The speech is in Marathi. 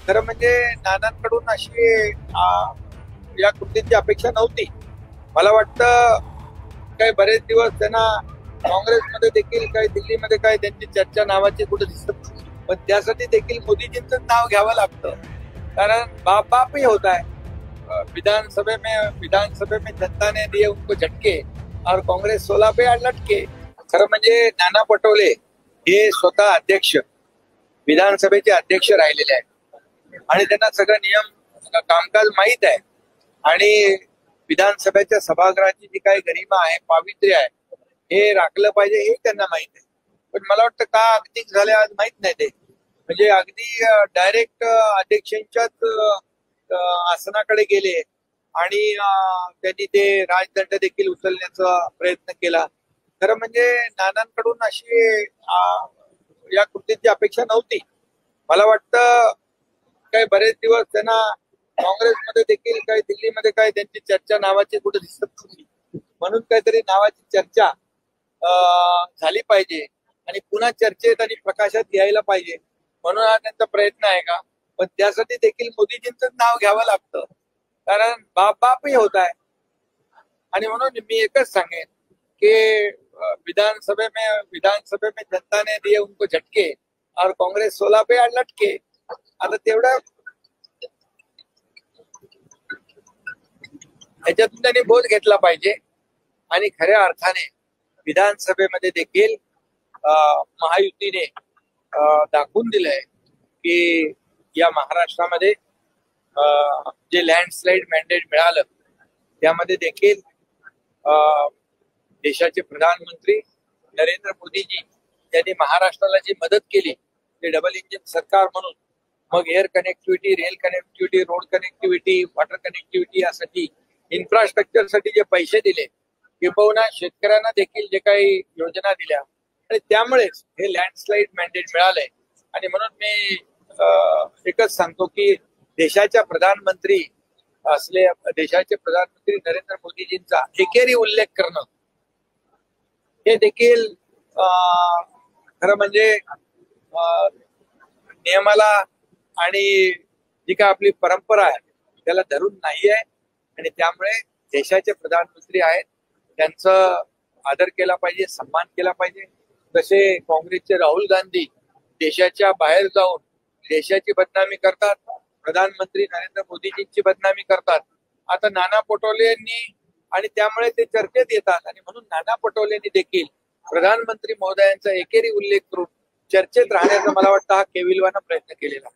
खरं म्हणजे नानांकडून अशी या कृतीची अपेक्षा नव्हती. मला वाटतं काही बरेच दिवस त्यांना काँग्रेसमध्ये देखील काही दिल्लीमध्ये काही त्यांची चर्चा नावाची कुठे दिसत नव्हती. पण त्यासाठी देखील मोदीजींचं नाव घ्यावं लागतं, कारण बाप बाप ही होता है. विधानसभे में जनता ने दिए उनको झटके और कांग्रेस 16 पे लटके. खरं म्हणजे नाना पटोले हे स्वतः अध्यक्ष, विधानसभेचे अध्यक्ष राहिलेले आहेत आणि त्यांना सगळं नियम कामकाज माहीत आहे. आणि विधानसभेच्या सभागृहाची जी काही गरिमा आहे, पावित्र्य आहे, हे राखलं पाहिजे हे त्यांना माहित आहे. पण मला वाटतं का अगदी झाले आज माहित नाही. ते म्हणजे अगदी डायरेक्ट अध्यक्षांच्याच आसनाकडे गेले आणि त्यांनी ते राजदंड देखील उचलण्याचा प्रयत्न केला. खरं म्हणजे नानांकडून अशी या कृतीची अपेक्षा नव्हती. मला वाटतं काही बरेच दिवस त्यांना काँग्रेसमध्ये देखील काही दिल्लीमध्ये काही त्यांची चर्चा नावाची कुठे दिसत नव्हती. म्हणून काहीतरी नावाची चर्चा झाली पाहिजे आणि पुन्हा चर्चेत आणि प्रकाशात यायला पाहिजे, म्हणून हा त्यांचा प्रयत्न आहे का. पण त्यासाठी देखील मोदीजींचं नाव घ्यावं लागतं, कारण बाप बाप ही होता है. आणि म्हणून मी एकच सांगेन की विधानसभे में जनता ने दिए उनको झटके और कांग्रेस 16 पे लटके. आता तेवढं याच्यातून त्यांनी बोध घेतला पाहिजे आणि खऱ्या अर्थाने विधानसभेमध्ये देखील महायुतीने दाखवून दिलंय की या महाराष्ट्रामध्ये जे लँडस्लाइड मॅन्डेट मिळालं त्यामध्ये देखील देशाचे प्रधानमंत्री नरेंद्र मोदीजी यांनी महाराष्ट्राला जी मदत केली ते डबल इंजिन सरकार म्हणून, मग air connectivity, rail connectivity, road connectivity, water connectivity यासाठी इन्फ्रास्ट्रक्चरसाठी जे पैसे दिले, किंबहुना शेतकऱ्यांना देखील जे काही योजना दिल्या, आणि त्यामुळेच हे लँडस्लाइड मॅन्डेट मिळालंय. आणि म्हणून मी एकच सांगतो की देशाचे प्रधानमंत्री नरेंद्र मोदीजींचा एकेरी उल्लेख करणं हे देखील खरं म्हणजे नियमाला आणि जी काय आपली परंपरा आहे त्याला धरून नाही आहे. आणि त्यामुळे देशाचे प्रधानमंत्री आहेत, त्यांचं आदर केला पाहिजे, सन्मान केला पाहिजे. जसे काँग्रेसचे राहुल गांधी देशाच्या बाहेर जाऊन देशाची बदनामी करतात, प्रधानमंत्री नरेंद्र मोदीजींची बदनामी करतात. आता नाना पटोले यांनी, आणि त्यामुळे ते चर्चेत येतात, आणि म्हणून नाना पटोलेंनी देखील प्रधानमंत्री महोदयांचा एकेरी उल्लेख करून चर्चेत राहण्याचा मला वाटतं हा केविलवाना प्रयत्न केलेला.